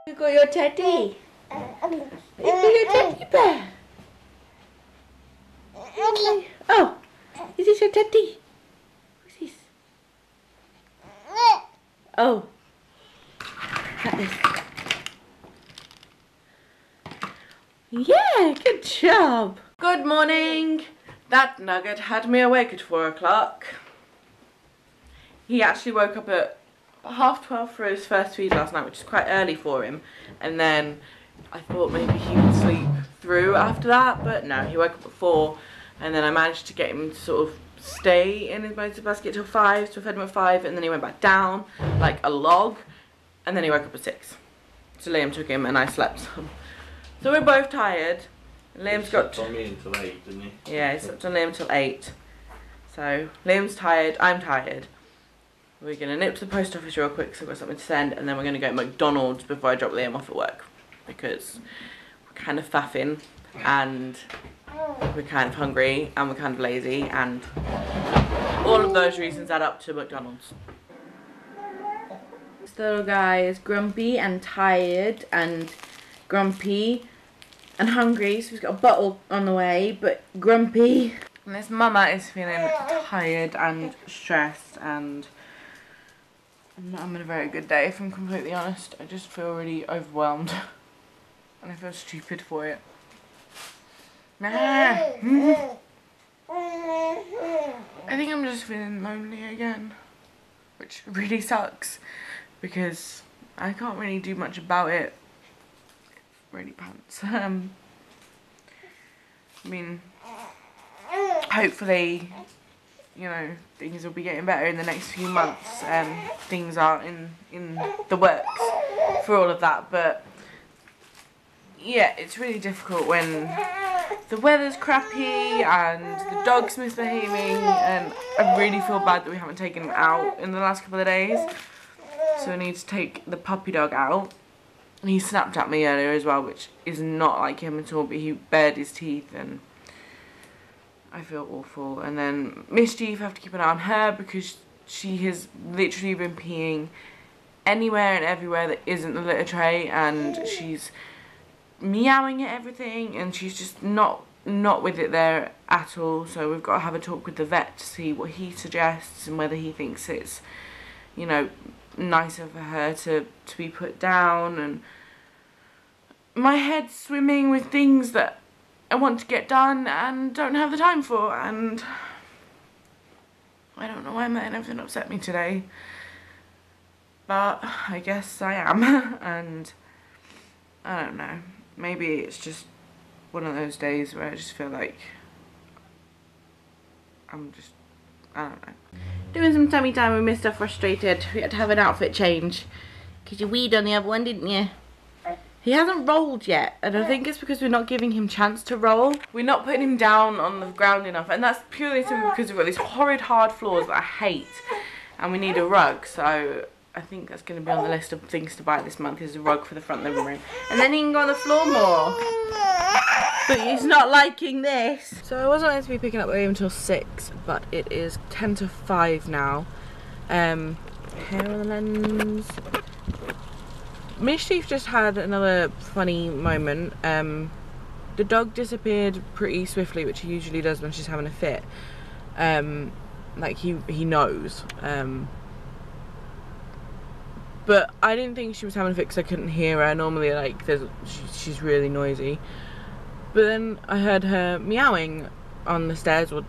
You got your teddy. You got your teddy bear. Oh, is this your teddy? What's this? Oh, that is. Yeah, good job. Good morning. That nugget had me awake at 4 o'clock. He actually woke up at 12:30 for his first feed last night, which is quite early for him. And then I thought maybe he would sleep through after that, but no, he woke up at 4. And then I managed to get him to sort of stay in his motor basket till 5, so I fed him at 5, and then he went back down like a log, and then he woke up at 6. So Liam took him and I slept some. So we're both tired. Liam's got... on me until 8, didn't he? Yeah, he slept on Liam till 8. So Liam's tired, I'm tired. We're going to nip to the post office real quick, so I've got something to send, and then we're going to go to McDonald's before I drop Liam off at work. Because we're kind of faffing, and we're kind of hungry, and we're kind of lazy, and all of those reasons add up to McDonald's. This little guy is grumpy and tired and grumpy and hungry, so he's got a bottle on the way, but grumpy. And this mama is feeling tired and stressed, and I'm not having a very good day, if I'm completely honest. I just feel really overwhelmed, and I feel stupid for it. I think I'm just feeling lonely again, which really sucks, because I can't really do much about it. It's really pants. I mean, hopefully, you know, things will be getting better in the next few months. Things are in the works for all of that, but yeah, it's really difficult when the weather's crappy and the dog's misbehaving, and I really feel bad that we haven't taken him out in the last couple of days. So I need to take the puppy dog out. He snapped at me earlier as well, which is not like him at all, but he bared his teeth and I feel awful. And then Mischief, I have to keep an eye on her because she has literally been peeing anywhere and everywhere that isn't the litter tray, and she's meowing at everything, and she's just not with it there at all. So we've got to have a talk with the vet to see what he suggests and whether he thinks it's, you know, nicer for her to be put down. And my head's swimming with things that I want to get done and don't have the time for, and I don't know why I'm letting everything upset me today, but I guess I am. And I don't know, maybe it's just one of those days where I just feel like I don't know. Doing some tummy time with Mr. Frustrated. We had to have an outfit change because you weed on the other one, didn't you? He hasn't rolled yet, and I think it's because we're not giving him chance to roll. We're not putting him down on the ground enough, and that's purely simply because we've got these horrid hard floors that I hate, and we need a rug. So I think that's going to be on the list of things to buy this month, is a rug for the front living room, and then he can go on the floor more. But he's not liking this. So I wasn't meant to be picking up Liam until 6, but it is 10 to 5 now. Hair on the lens. Mischief just had another funny moment. The dog disappeared pretty swiftly, which he usually does when she's having a fit. Like he knows. But I didn't think she was having a fit because I couldn't hear her. Normally, like, she's really noisy. But then I heard her meowing on the stairs, or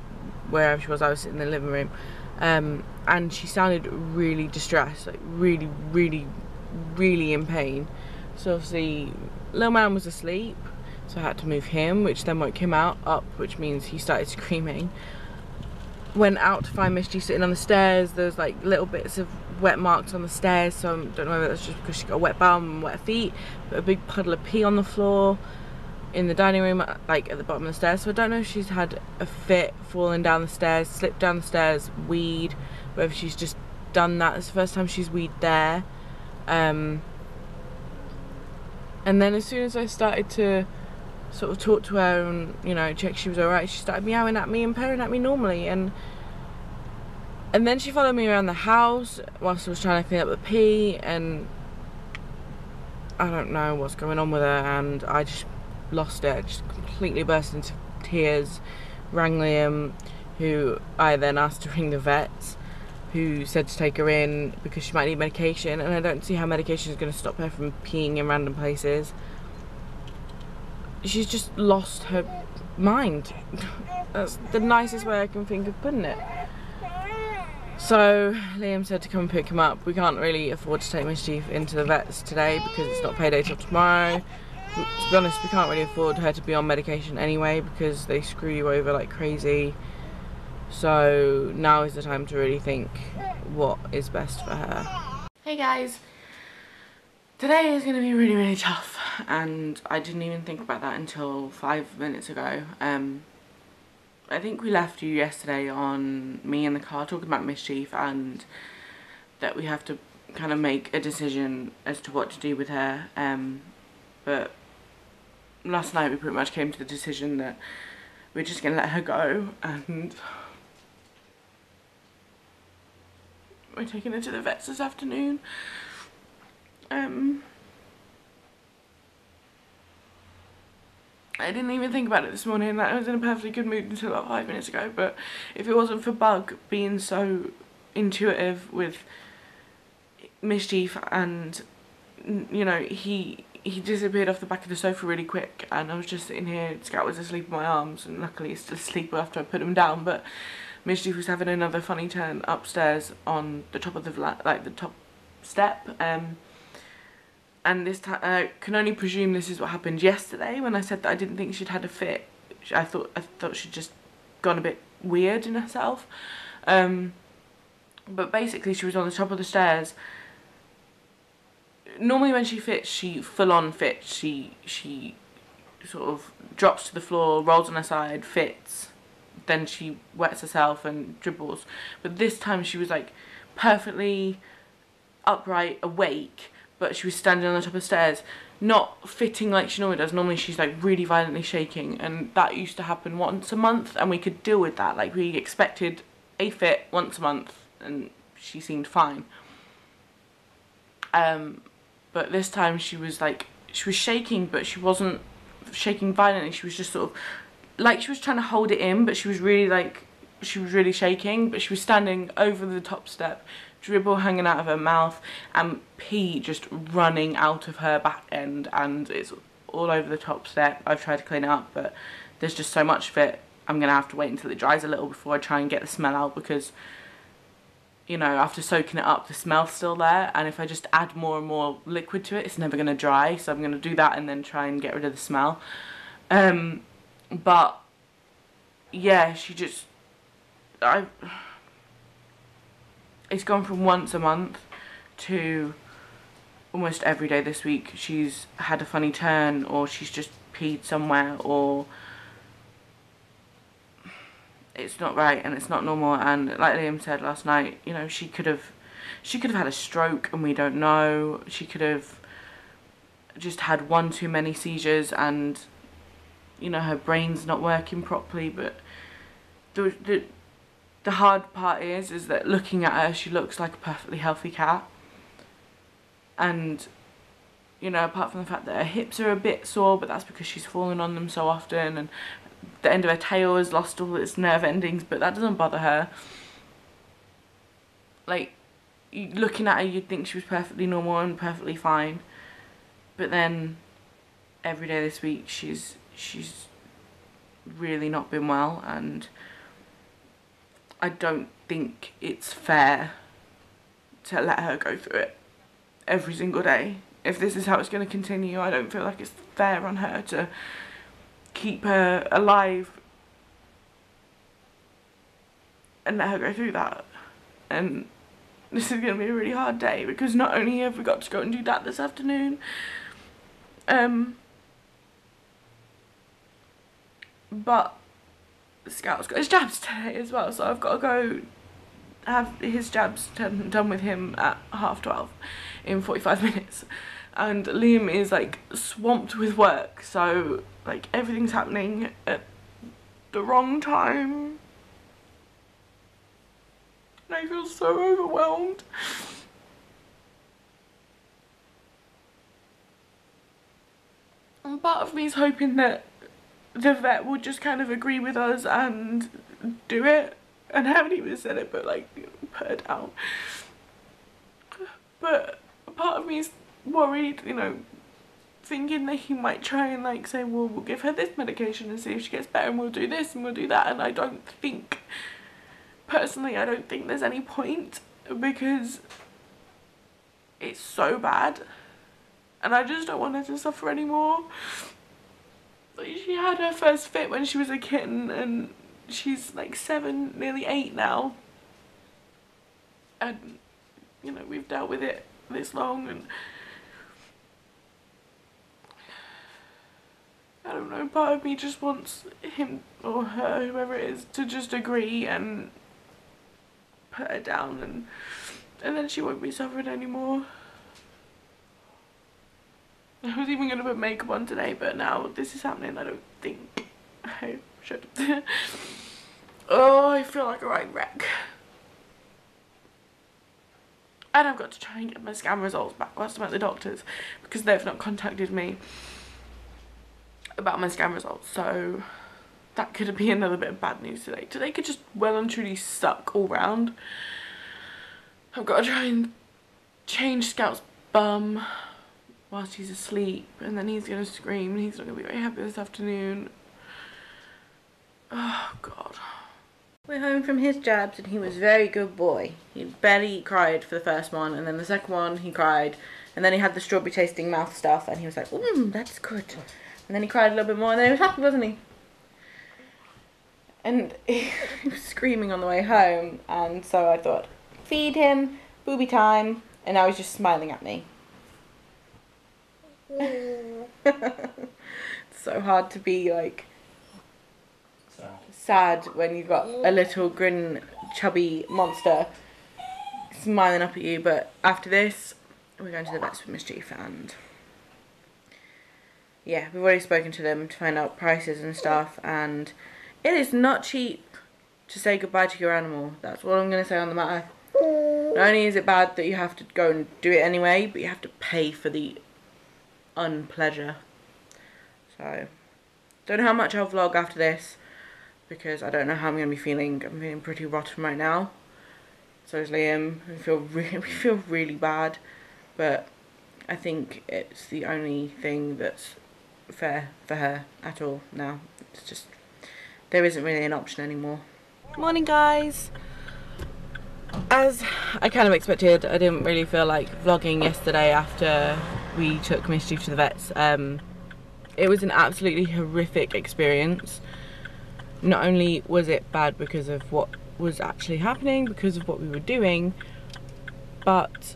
wherever she was. I was sitting in the living room, and she sounded really distressed, like really in pain. So obviously little man was asleep, so I had to move him, which then woke him up, which means he started screaming. Went out to find Misty sitting on the stairs. There's like little bits of wet marks on the stairs, so I don't know whether that's just because she got a wet bum and wet feet, but a big puddle of pee on the floor in the dining room, like at the bottom of the stairs. So I don't know if she's had a fit, fallen down the stairs, slipped down the stairs, weed, whether she's just done that. It's the first time she's weed there. And then as soon as I started to sort of talk to her and, you know, check she was alright, she started meowing at me and purring at me normally, and then she followed me around the house whilst I was trying to clean up the pee, and I don't know what's going on with her, and I just lost it. I just completely burst into tears, rang Liam, who I then asked to ring the vets, who said to take her in because she might need medication, and I don't see how medication is going to stop her from peeing in random places. She's just lost her mind. That's the nicest way I can think of putting it. So Liam said to come and pick him up. We can't really afford to take Mischief into the vets today because it's not payday till tomorrow. To be honest, we can't really afford her to be on medication anyway because they screw you over like crazy. So now is the time to really think what is best for her. Hey guys, today is going to be really, really tough, and I didn't even think about that until 5 minutes ago. I think we left you yesterday on me in the car talking about Mischief and that we have to kind of make a decision as to what to do with her. But last night we pretty much came to the decision that we're just going to let her go, and we're taking her to the vets this afternoon. I didn't even think about it this morning. I was in a perfectly good mood until about 5 minutes ago, but if it wasn't for Bug being so intuitive with Mischief, and you know, he disappeared off the back of the sofa really quick, and I was just sitting here, Scout was asleep in my arms, and luckily he's still asleep after I put him down, but Mischief was having another funny turn upstairs on the top of the flat, like the top step, and this time I can only presume this is what happened yesterday when I said that I didn't think she'd had a fit. I thought she'd just gone a bit weird in herself. But basically she was on the top of the stairs. Normally when she fits, she full on fits. She sort of drops to the floor, rolls on her side, fits. Then she wets herself and dribbles. But this time she was like perfectly upright, awake, but she was standing on the top of the stairs, not fitting like she normally does. Normally she's like really violently shaking, and that used to happen once a month, and we could deal with that. Like, we expected a fit once a month, and she seemed fine. But this time she was shaking, but she wasn't shaking violently. She was just sort of like she was trying to hold it in, but she was really shaking. But she was standing over the top step, dribble hanging out of her mouth, and pee just running out of her back end, and it's all over the top step. I've tried to clean it up, but there's just so much of it. I'm gonna have to wait until it dries a little before I try and get the smell out, because, you know, after soaking it up, the smell's still there, and if I just add more and more liquid to it, it's never gonna dry. So I'm gonna do that and then try and get rid of the smell. But yeah, it's gone from once a month to almost every day this week. She's had a funny turn, or she's just peed somewhere, or it's not right and it's not normal. And like Liam said last night, you know, she could have had a stroke and we don't know. She could have just had one too many seizures, and you know, her brain's not working properly. But the hard part is that looking at her, she looks like a perfectly healthy cat. And, you know, apart from the fact that her hips are a bit sore, but that's because she's fallen on them so often, and the end of her tail has lost all its nerve endings, but that doesn't bother her. Like, looking at her, you'd think she was perfectly normal and perfectly fine. But then, every day this week, she's really not been well, and I don't think it's fair to let her go through it every single day. If this is how it's going to continue, I don't feel like it's fair on her to keep her alive and let her go through that. And this is going to be a really hard day, because not only have we got to go and do that this afternoon, but Scout's got his jabs today as well, so I've got to go have his jabs done with him at 12:30 in 45 minutes. And Liam is like swamped with work, so like everything's happening at the wrong time. And I feel so overwhelmed. part of me is hoping that the vet would just kind of agree with us and do it. And I haven't even said it, but like, put her down. But a part of me is worried, you know, thinking that he might try and like say, well, we'll give her this medication and see if she gets better, and we'll do this and we'll do that. And I don't think, personally, I don't think there's any point, because it's so bad and I just don't want her to suffer anymore. Like, she had her first fit when she was a kitten, and she's like 7, nearly 8 now, and you know, we've dealt with it this long, and I don't know, part of me just wants him or her, whoever it is, to just agree and put her down, and then she won't be suffering anymore. I was even going to put makeup on today, but now this is happening, I don't think I should. Oh, I feel like a right wreck. And I've got to try and get my scan results back whilst I'm at the doctor's, because they've not contacted me about my scan results, so that could be another bit of bad news today. Today could just well and truly suck all round. I've got to try and change Scout's bum whilst he's asleep, and then he's going to scream and he's not going to be very happy this afternoon. Oh god. We're home from his jabs and he was a very good boy. He barely cried for the first one, and then the second one he cried, and then he had the strawberry tasting mouth stuff and he was like, that's good. And then he cried a little bit more and then he was happy, wasn't he? And he was screaming on the way home, and so I thought, feed him, booby time, and now he's just smiling at me. It's so hard to be like sad when you've got a little grin chubby monster smiling up at you. But after this we're going to the vets with Mischief, and yeah, we've already spoken to them to find out prices and stuff, and it is not cheap to say goodbye to your animal. That's what I'm going to say on the matter. Not only is it bad that you have to go and do it anyway, but you have to pay for the unpleasure. So, don't know how much I'll vlog after this, because I don't know how I'm going to be feeling. I'm feeling pretty rotten right now. So is Liam. We feel really bad, but I think it's the only thing that's fair for her at all now. It's just, there isn't really an option anymore. Morning guys. As I kind of expected, I didn't really feel like vlogging yesterday after we took Mischief to the vets. It was an absolutely horrific experience. Not only was it bad because of what was actually happening, because of what we were doing, but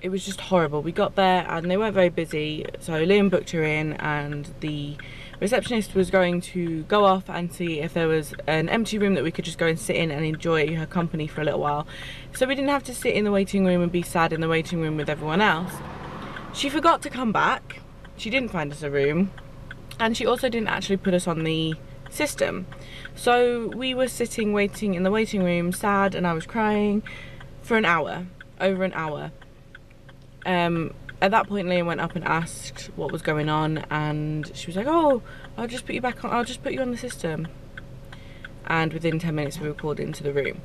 it was just horrible. We got there and they weren't very busy, so Liam booked her in, and the receptionist was going to go off and see if there was an empty room that we could just go and sit in and enjoy her company for a little while, so we didn't have to sit in the waiting room and be sad in the waiting room with everyone else. She forgot to come back, she didn't find us a room, and she also didn't actually put us on the system. So we were sitting waiting in the waiting room, sad, and I was crying for an hour, over an hour. At that point Liam went up and asked what was going on, and she was like, oh, I'll just put you back on, I'll just put you on the system. And within 10 minutes we were called into the room.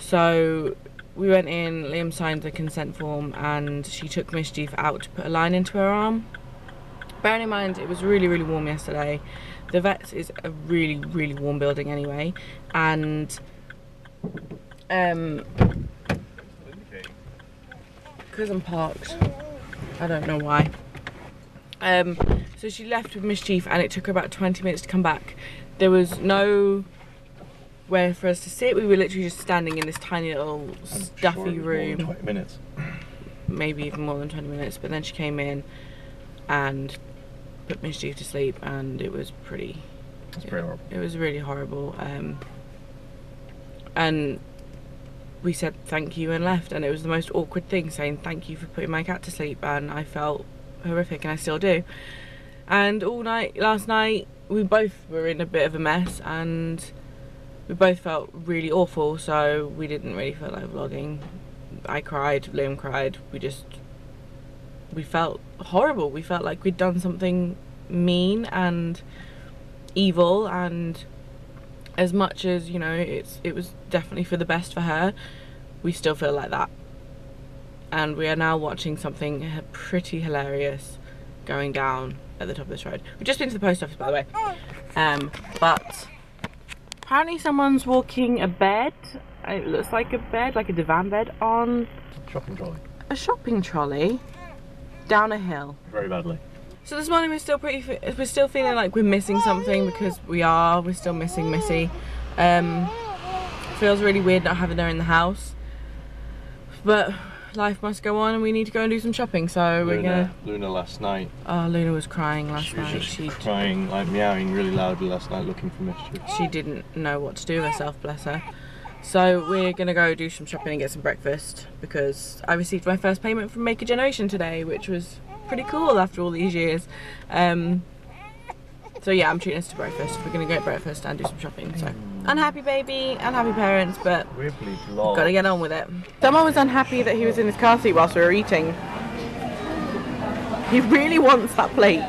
So we went in, Liam signed the consent form, and she took Mischief out to put a line into her arm. Bearing in mind it was really, really warm yesterday. The vets is a really, really warm building anyway, and because I'm parked, I don't know why. So she left with Mischief and it took her about 20 minutes to come back. There was no where for us to sit. We were literally just standing in this tiny little stuffy room. More than 20 minutes. Maybe even more than 20 minutes. But then she came in and put Mischief to sleep, and it was pretty... It's pretty horrible. It was really horrible. And we said thank you and left, and it was the most awkward thing, saying thank you for putting my cat to sleep, and I felt horrific, and I still do. And all night last night we both were in a bit of a mess, and we both felt really awful, so we didn't really feel like vlogging. I cried, Liam cried, we felt horrible. We felt like we'd done something mean and evil, and as much as, you know, it was definitely for the best for her, we still feel like that. And we are now watching something pretty hilarious going down at the top of this road. We've just been to the post office, by the way. But apparently someone's walking a bed. It looks like a bed, like a divan bed, on shopping trolley. A shopping trolley down a hill. Very badly. So this morning we're still feeling like we're missing something, because we're still missing Missy. Feels really weird not having her in the house, but life must go on and we need to go and do some shopping, so we're gonna... Luna last night. Oh, Luna was crying last night. She was crying, like meowing really loudly last night, looking for mischief. She didn't know what to do with herself, bless her. So we're gonna go do some shopping and get some breakfast, because I received my first payment from Make a Generation today, which was pretty cool after all these years. So yeah, I'm treating us to breakfast. We're gonna get breakfast and do some shopping. So unhappy baby, unhappy parents, but gotta get on with it. Someone was unhappy that he was in his car seat whilst we were eating. He really wants that plate.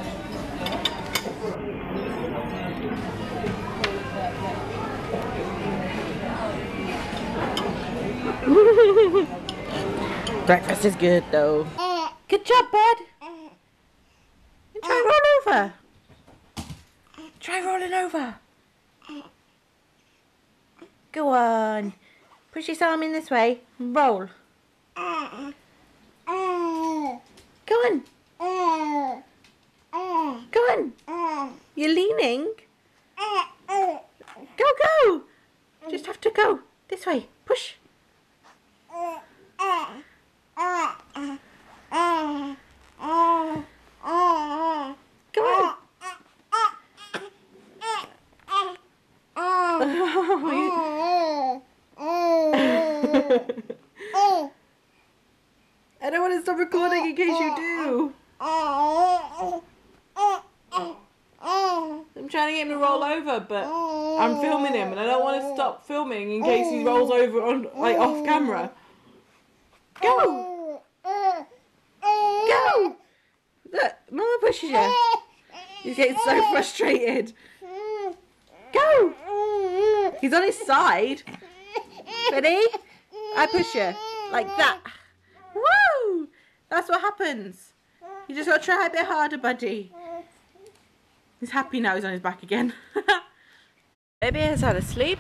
Breakfast is good though. Good job, bud. Try roll over. Try rolling over. Go on. Push your arm in this way. Roll. Go on. Go on. You're leaning. Go, go. Just have to go. This way. Push. Go on. I don't want to stop recording in case you do. I'm trying to get him to roll over, but I'm filming him and I don't want to stop filming in case he rolls over on, like, off camera. Go! Go! Look, Mama pushes you. He's getting so frustrated. Go! He's on his side. Ready? I push you. Like that. Woo! That's what happens. You just gotta try a bit harder, buddy. He's happy now he's on his back again. Baby has had a sleep.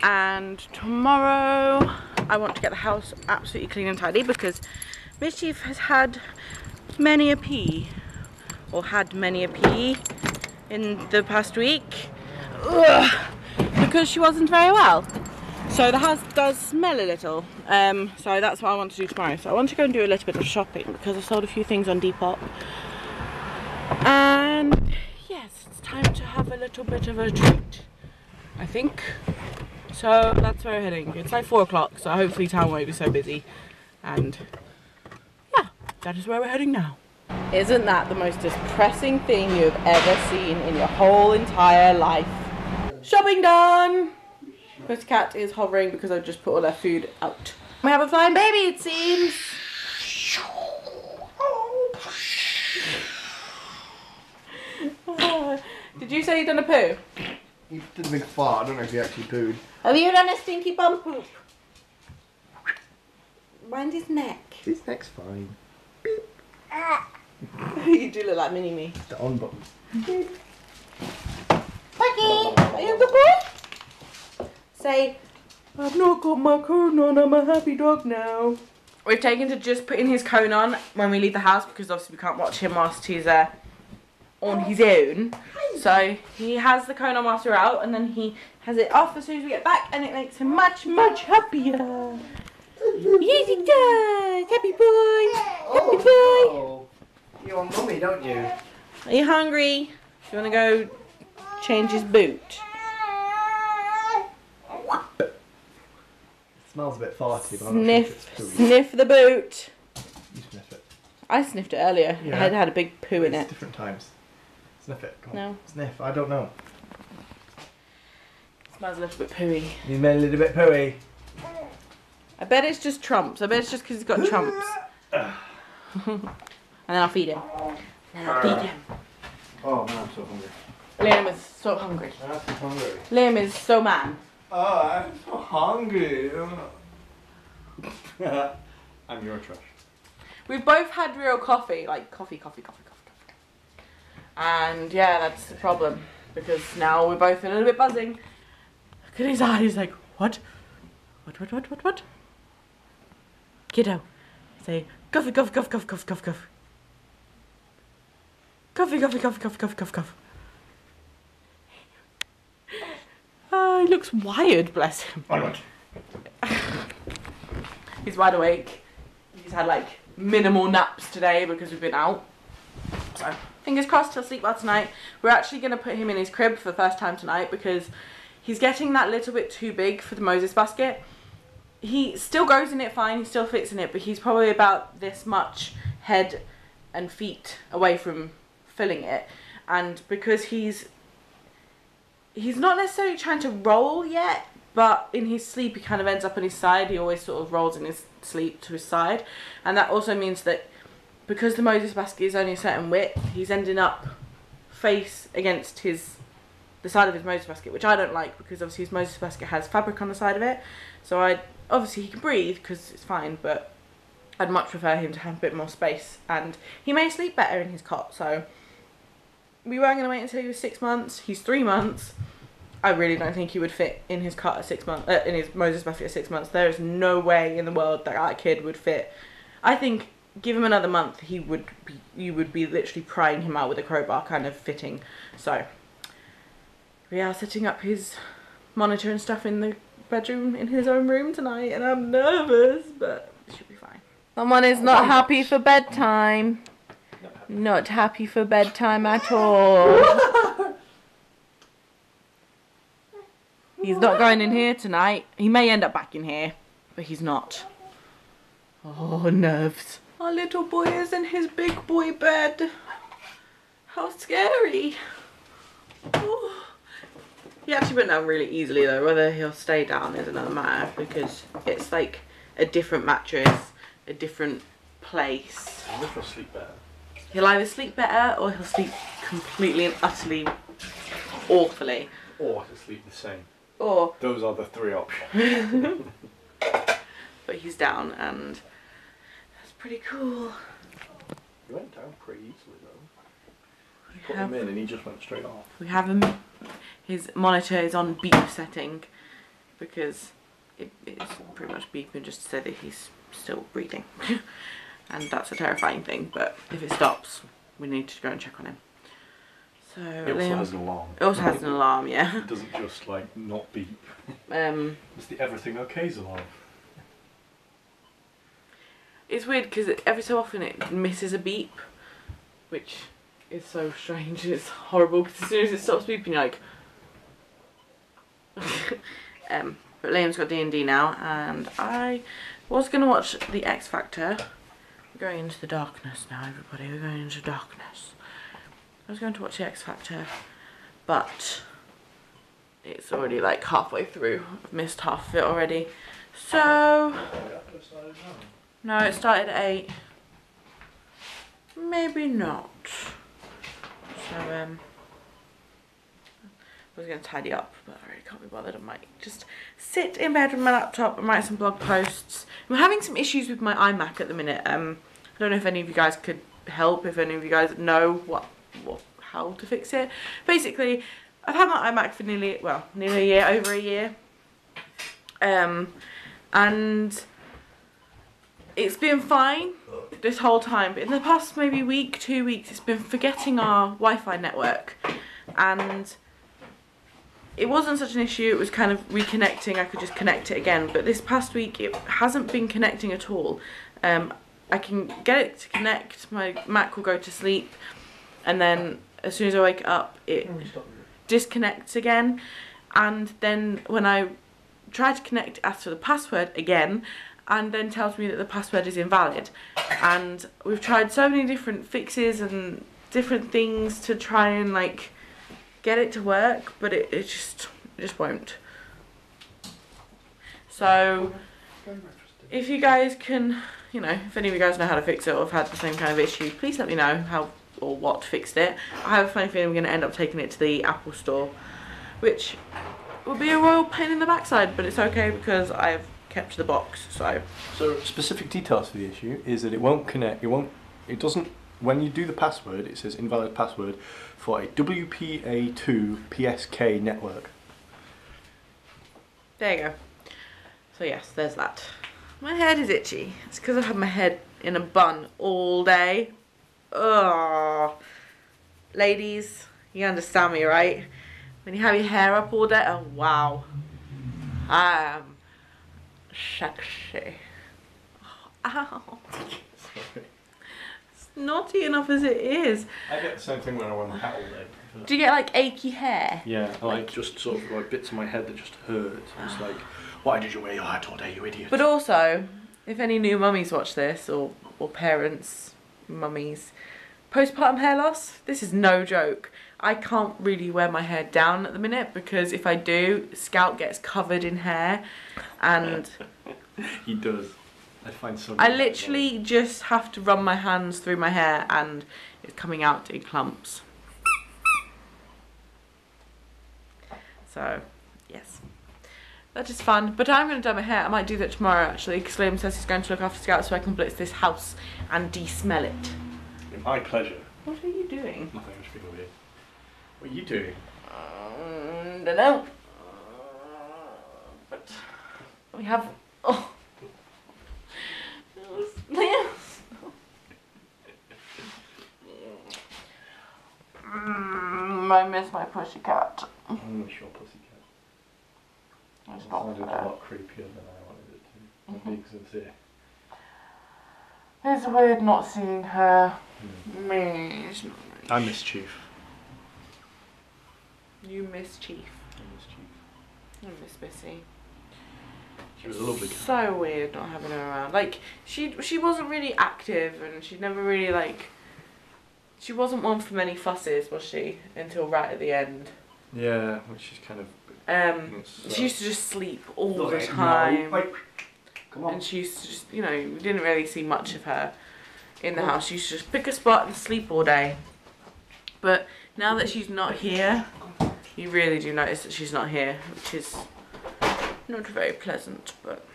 And tomorrow I want to get the house absolutely clean and tidy, because Mischief has had many a pee. Or had many a pee in the past week. Ugh, because she wasn't very well. So the house does smell a little. So that's what I want to do tomorrow. So I want to go and do a little bit of shopping, because I sold a few things on Depop. And yes, it's time to have a little bit of a treat, I think. So that's where we're heading. It's like 4 o'clock, so hopefully town won't be so busy. And yeah, that is where we're heading now. Isn't that the most depressing thing you've ever seen in your whole entire life? Shopping done! Pussycat is hovering because I've just put all her food out. We have a flying baby, it seems. Did you say you'd done a poo? He did a big fart. I don't know if he actually pooed. Have you done a stinky bum poop? Mind his neck. His neck's fine. You do look like mini-me. The on button. Bucky, are you a good boy? Say, I've not got my cone on, I'm a happy dog now. We've taken to just putting his cone on when we leave the house, because obviously we can't watch him whilst he's on his own. So he has the cone on whilst we're out, and then he has it off as soon as we get back, and it makes him much, much happier. Yes, he does. Happy boy. Happy boy. You want mummy, don't you? Are you hungry? Do you want to go change his boot? It smells a bit farty, but Sniff the boot. You sniff it. I sniffed it earlier. Yeah. It had a big poo in it. Different times. Sniff it. Come on. No. Sniff. I don't know. It smells a little bit pooey. You smell a little bit pooey. I bet it's just trumps. I bet it's just because he's got trumps. And then I'll feed him. And then I'll feed him. Oh man, I'm so hungry. Liam is so hungry. I'm so hungry. Liam is so man. Oh, I'm so hungry. I'm your trash. We've both had real coffee, like coffee. And yeah, that's the problem. Because now we're both a little bit buzzing. Look at his eyes, like, what? What? Kiddo, say, coffee. Coffee. He looks wired, bless him. He's wide awake. He's had like minimal naps today because we've been out. So fingers crossed he'll sleep well tonight. We're actually going to put him in his crib for the first time tonight because he's getting that little bit too big for the Moses basket. He still goes in it fine, he still fits in it, but he's probably about this much head and feet away from filling it. And because he's not necessarily trying to roll yet, but in his sleep he kind of ends up on his side. He always sort of rolls in his sleep to his side. And that also means that because the Moses basket is only a certain width, he's ending up face against the side of his Moses basket, which I don't like because obviously his Moses basket has fabric on the side of it. So obviously he can breathe because it's fine, but I'd much prefer him to have a bit more space. And he may sleep better in his cot, so we weren't going to wait until he was 6 months. He's 3 months. I really don't think he would fit in his cot at 6 months, in his Moses basket at 6 months. There is no way in the world that kid would fit. I think give him another month, you would be literally prying him out with a crowbar kind of fitting. So we are setting up his monitor and stuff in the bedroom in his own room tonight, and I'm nervous, but it should be fine. Someone is not happy for bedtime. Not happy for bedtime at all. He's not going in here tonight. He may end up back in here, but he's not. Oh, nerves. Our little boy is in his big boy bed. How scary. Oh. He actually went down really easily though. Whether he'll stay down is another matter because it's like a different mattress, a different place. He'll sleep better. He'll either sleep better or he'll sleep completely and utterly awfully. Or he'll sleep the same. Or those are the 3 options. But he's down and that's pretty cool. He went down pretty easily though. You put him in and he just went straight off. We have him. His monitor is on beep setting because it's pretty much beeping just to say that he's still breathing. And that's a terrifying thing, but if it stops, we need to go and check on him. So it also has an alarm. It also has an alarm, yeah. It doesn't just like not beep. It's the everything okay's alarm. It's weird because every so often it misses a beep, which is so strange. It's horrible because as soon as it stops beeping, you're like. But Liam's got D&D now, and I was going to watch The X Factor. We're going into the darkness now, everybody. We're going into darkness. I was going to watch The X Factor, but it's already like halfway through. I've missed half of it already. So, no, it started at 8. Maybe not. So, I was going to tidy up, but I really can't be bothered. I might just sit in bed with my laptop and write some blog posts. I'm having some issues with my iMac at the minute. I don't know if any of you guys could help, if any of you guys know how to fix it. Basically, I've had my iMac for nearly a year, over a year. And it's been fine this whole time, but in the past maybe week, 2 weeks, it's been forgetting our Wi-Fi network. And it wasn't such an issue, it was kind of reconnecting, I could just connect it again, but this past week it hasn't been connecting at all. I can get it to connect, my Mac will go to sleep, and then as soon as I wake up it disconnects again, and then when I try to connect, it asks for the password again, and then tells me that the password is invalid. And we've tried so many different fixes and different things to try and like get it to work, but it just won't. So if you guys can, you know, if any of you guys know how to fix it or have had the same kind of issue, please let me know or what fixed it. I have a funny feeling we're going to end up taking it to the Apple store, which will be a royal pain in the backside, but it's okay because I've kept the box. So specific details for the issue is that it won't connect. It doesn't. When you do the password, it says invalid password for a WPA2 PSK network. There you go. So yes, there's that. My head is itchy. It's because I've had my head in a bun all day. Ugh. Ladies, you understand me, right? When you have your hair up all day, oh wow. I am sexy. Ow. Sorry. It's naughty enough as it is. I get the same thing when I wear my hat all day. Do you get like achy hair? Yeah, like just sort of like bits of my head that just hurt. It's like, why did you wear your hat all day, you idiot? But also, if any new mummies watch this, or parents, mummies, postpartum hair loss, this is no joke. I can't really wear my hair down at the minute because if I do, Scout gets covered in hair, and he does. I find so. I literally just have to run my hands through my hair and it's coming out in clumps. So, yes. That is fun. But I'm going to dye my hair. I might do that tomorrow actually because Liam says he's going to look after Scout so I can blitz this house and de-smell it. In my pleasure. What are you doing? Nothing, I'm just feeling weird. What are you doing? Don't know. But we have. Oh. Liam. I miss my pussycat. I miss your pussycat. It's It not sounded a fair. lot creepier than I wanted it to. I'm being sincere. It's weird not seeing her. It's not nice. I miss Chief. You miss Chief. I miss Chief. I miss Missy. She was a lovely cat. So weird not having her around. Like she wasn't really active, and she never really like. She wasn't one for many fusses, was she? Until right at the end. Yeah, which is kind of. She used to just sleep all the time. No. Come on. And she used to just, you know, we didn't really see much of her in the house. She used to just pick a spot and sleep all day. But now that she's not here, you really do notice that she's not here, which is not very pleasant, but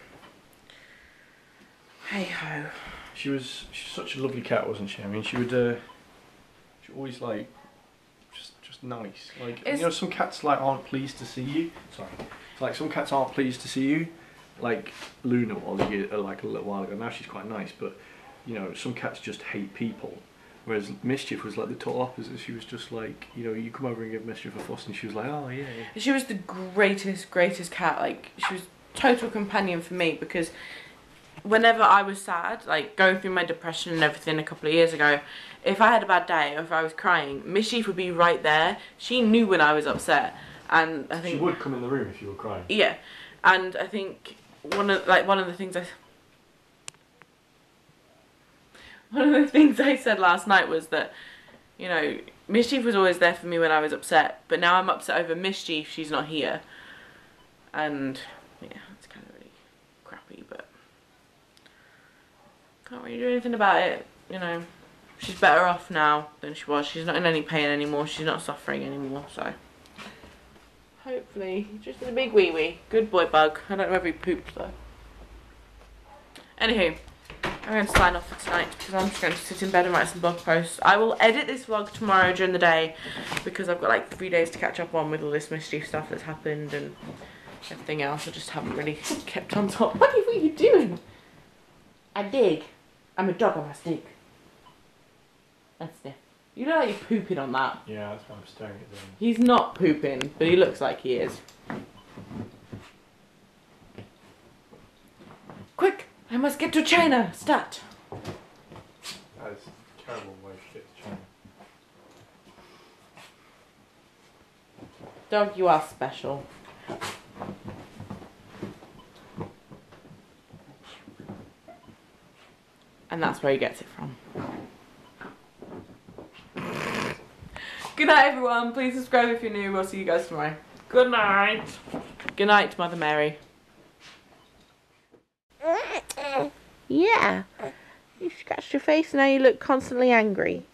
hey ho. She was such a lovely cat, wasn't she? I mean, she would she always like just nice. Like you know, some cats like aren't pleased to see you. Sorry, it's like some cats aren't pleased to see you. Like Luna was like a little while ago. Now she's quite nice, but you know, some cats just hate people. Whereas Mischief was like the total opposite. She was just like, you know, you come over and give Mischief a fuss, and she was like, oh yeah. She was the greatest cat. Like she was total companion for me because whenever I was sad, like going through my depression and everything a couple of years ago, if I had a bad day or if I was crying, Mischief would be right there. She knew when I was upset, and I think she would come in the room if you were crying. Yeah, and I think one of the things I said last night was that, you know, Mischief was always there for me when I was upset, but now I'm upset over Mischief. She's not here, and yeah, it's kind of really crappy, but can't really do anything about it. You know, she's better off now than she was. She's not in any pain anymore. She's not suffering anymore. So hopefully, just a big wee wee. Good boy, Bug. I don't know if he pooped though. Anywho, I'm going to sign off for tonight because I'm just going to sit in bed and write some blog posts. I will edit this vlog tomorrow during the day because I've got like 3 days to catch up on with all this Mischief stuff that's happened and everything else. I just haven't really kept on top. What are you doing? I dig. I'm a dog, I must dig. And sniff. You look like you're pooping on that. Yeah, that's why I'm staring at them. He's not pooping, but he looks like he is. Quick! I must get to China! Stat! That is a terrible way to get to China. Dog, you are special. And that's where he gets it from. Good night, everyone. Please subscribe if you're new. We'll see you guys tomorrow. Good night. Good night, Mother Mary. Yeah. You scratched your face and now you look constantly angry.